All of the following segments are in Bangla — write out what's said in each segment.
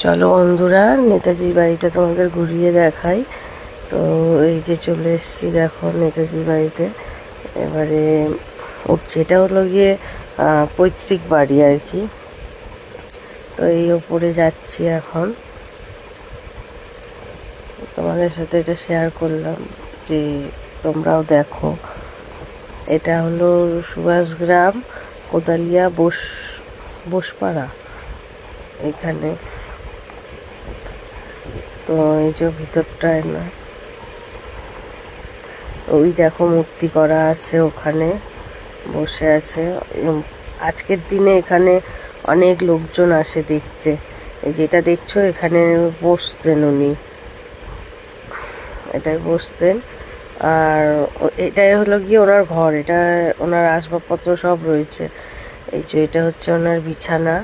চলো বন্ধুরা, নেতাজির বাড়িটা তোমাদের ঘুরিয়ে দেখাই। তো এই যে চলে এসেছি, দেখো নেতাজির বাড়িতে। এবারে উঠছে, এটা হলো গিয়ে পৈতৃক বাড়ি আর কি। তো এই ওপরে যাচ্ছি এখন, তোমাদের সাথে এটা শেয়ার করলাম যে তোমরাও দেখো। এটা হলো সুভাষগ্রাম, কোদালিয়া, বোসপাড়া এখানে। তো এই যে ভিতরটায় না, ওই দেখো মূর্তি করা আছে, ওখানে বসে আছে। আজকের দিনে এখানে অনেক লোকজন আসে দেখতে। এই যেটা দেখছো, এখানে বসতেন উনি, এটাই বসতেন। আর এটাই হলো গিয়ে ওনার ঘর, এটা ওনার আসবাবপত্র সব রয়েছে। এই যে এটা হচ্ছে ওনার বিছানা,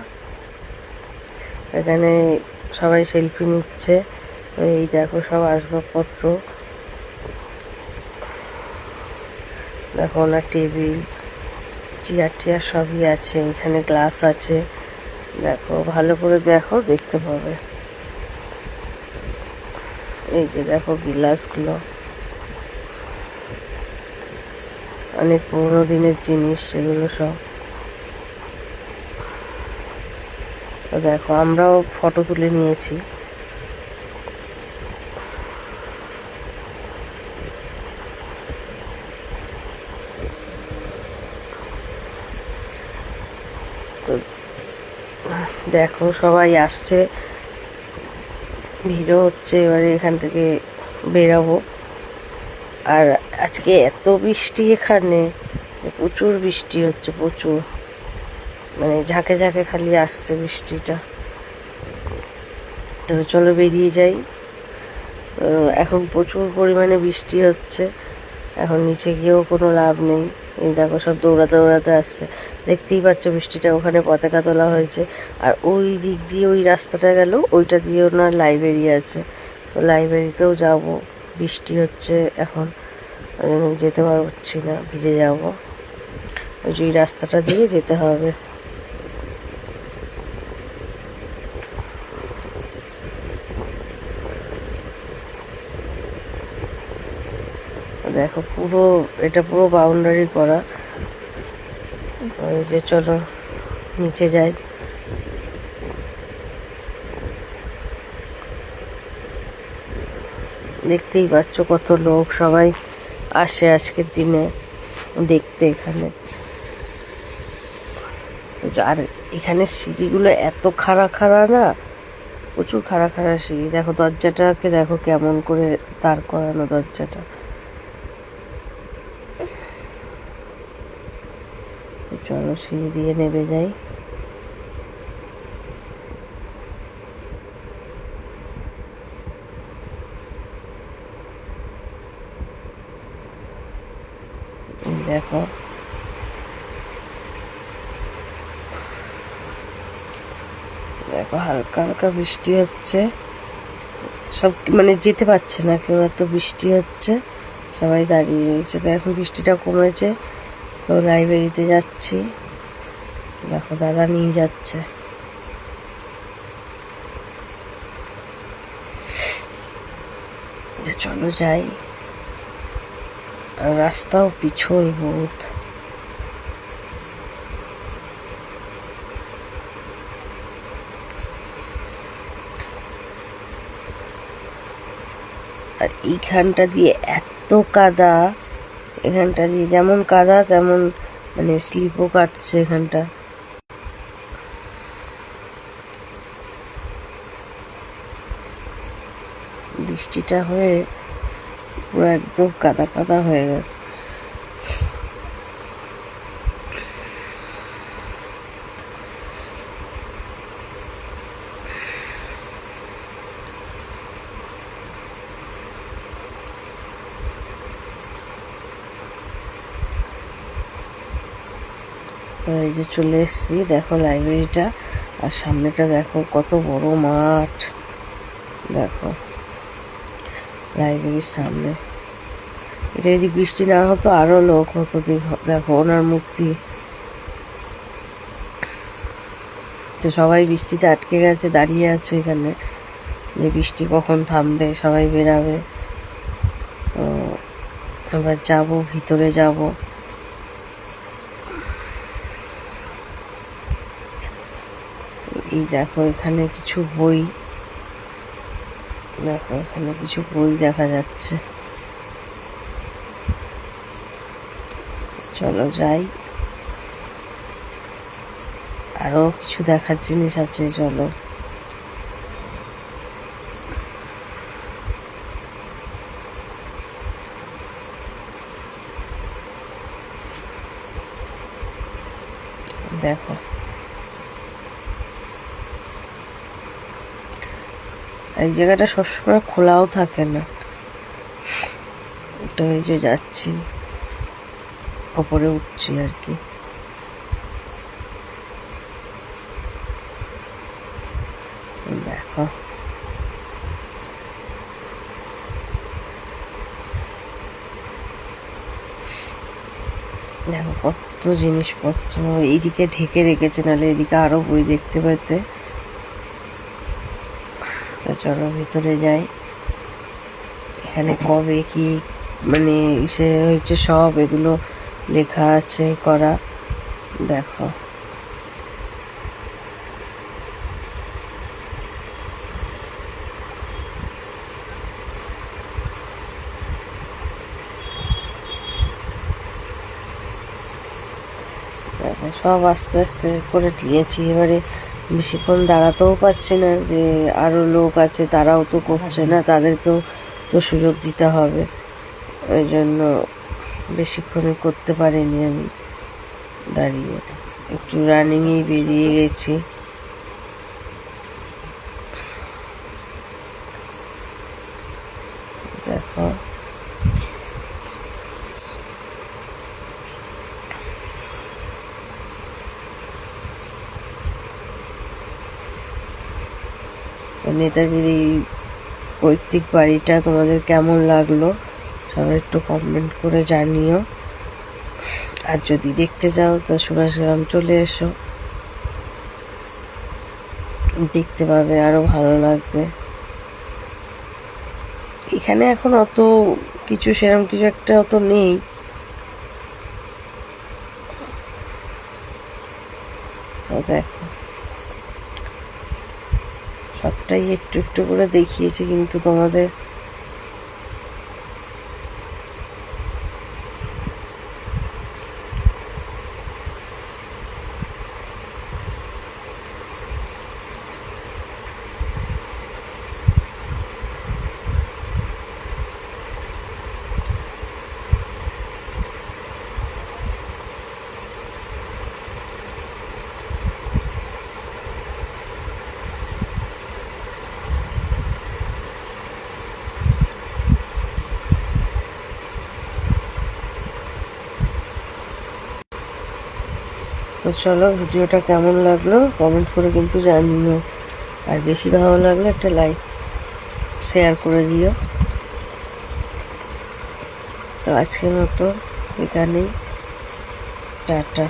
এখানে সবাই সেলফি নিচ্ছে। এই দেখো সব আসবাবপত্র, দেখো ওনার টেবিল, চেয়ার টিয়ার সবই আছে, এখানে গ্লাস আছে। দেখো ভালো করে দেখো, দেখতে পাবে। এই যে দেখো গ্লাসগুলো, অনেক পুরোনো দিনের জিনিস সেগুলো সব। দেখো আমরাও ফটো তুলে নিয়েছি। তো দেখো সবাই আসছে, ভিড়ও হচ্ছে। এবারে এখান থেকে বেরাবো। আর আজকে এত বৃষ্টি এখানে, প্রচুর বৃষ্টি হচ্ছে, প্রচুর, মানে ঝাঁকে ঝাঁকে খালি আসছে বৃষ্টিটা। তো চলো বেরিয়ে যাই। এখন প্রচুর পরিমাণে বৃষ্টি হচ্ছে, এখন নিচে গিয়েও কোনো লাভ নেই। এই দেখো সব দৌড়াতে দৌড়াতে আসছে, দেখতেই পাচ্ছ বৃষ্টিটা। ওখানে পতাকা তোলা হয়েছে, আর ওই দিক দিয়ে ওই রাস্তাটা গেল, ওইটা দিয়ে ওনার লাইব্রেরি আছে। তো লাইব্রেরিতেও যাব, বৃষ্টি হচ্ছে এখন, ওই জন্য যেতে পারছি না, ভিজে যাব। ওই যে ওই রাস্তাটা দিয়ে যেতে হবে। দেখো পুরো, এটা পুরো বাউন্ডারি করা। ওই যে চলো নিচে যাই। দেখতেই পাচ্ছ কত লোক, সবাই আসে আজকের দিনে দেখতে এখানে। তো আর এখানে সিঁড়িগুলো এত খাড়া খাড়া না, প্রচুর খাড়া খাড়া সিঁড়ি। দেখো দরজাটাকে দেখো কেমন করে দাঁড় করানো দরজাটা। চলো সিঁড়ি দিয়ে নেমে যাই। দেখো দেখো হালকা হালকা বৃষ্টি হচ্ছে, সব মানে যেতে পারছে না কেউ, এত বৃষ্টি হচ্ছে, সবাই দাঁড়িয়ে রয়েছে। তো এখন বৃষ্টিটা কমেছে, তো লাইব্রেরিতে যাচ্ছি। দেখো দাদা নিয়ে যাচ্ছে। চলো যাই। আর রাস্তাও পিছল বহুত। আর এইখানটা দিয়ে এত কাদা, এখানটা দিয়ে যেমন কাদা তেমন মানে স্লিপও কাটছে এখানটা। বৃষ্টিটা হয়ে পুরো একদম কাদা কাদা হয়ে গেছে। তো এই যে চলে এসেছি, দেখো লাইব্রেরিটা। আর সামনেটা দেখো কত বড় মাঠ, দেখো লাইব্রেরির সামনে। এটা যদি বৃষ্টি না হতো আরো লোক হতো। দেখো ওনার মূর্তি। তো সবাই বৃষ্টিতে আটকে গেছে, দাঁড়িয়ে আছে এখানে যে বৃষ্টি কখন থামবে, সবাই বেরাবে। তো এবার যাব, ভিতরে যাব। এই দেখো এখানে কিছু বই, দেখো এখানে কিছু বই দেখা যাচ্ছে। চলো যাই, আরো কিছু দেখার জিনিস আছে, চলো। দেখো এই জায়গাটা সবসময় খোলাও থাকে না, তো এই যে যাচ্ছি, ওপরে উঠছি আর কি। দেখো দেখো কত জিনিসপত্র এইদিকে ঢেকে রেখেছে, নাহলে এদিকে আরো বই দেখতে পেতে। তো চলো ভিতরে যাই। এখানে কবে কি মানে সে হয়েছে সব এগুলো লেখা আছে করা, দেখো। দেখো সব আস্তে আস্তে করে দিয়েছি, এবারে বেশিক্ষণ দাঁড়াতেও পারছি না, যে আরো লোক আছে তারাও তো করছে না, তাদেরকেও তো সুযোগ দিতে হবে। ওই জন্য বেশিক্ষণ করতে পারিনি আমি, দাঁড়িয়ে একটু রানিংয়েই বেরিয়ে গেছি। দেখো নেতাজির এই পৈতৃক বাড়িটা তোমাদের কেমন লাগলো সবাই একটু কমেন্ট করে জানিও। আর যদি দেখতে চাও তো সুভাষগ্রাম চলে এসো, দেখতে পাবে, আরো ভালো লাগবে। এখানে এখন অত কিছু সেরকম কিছু একটা অত নেই, দেখো সবটাই একটু একটু করে দেখিয়েছি কিন্তু তোমাদের। তো চলো, ভিডিওটা কেমন লাগলো কমেন্ট করে কিন্তু জানিও, আর বেশি ভালো লাগলে একটা লাইক শেয়ার করে দিও। তো আজকের মতো এখানেই, টাটা।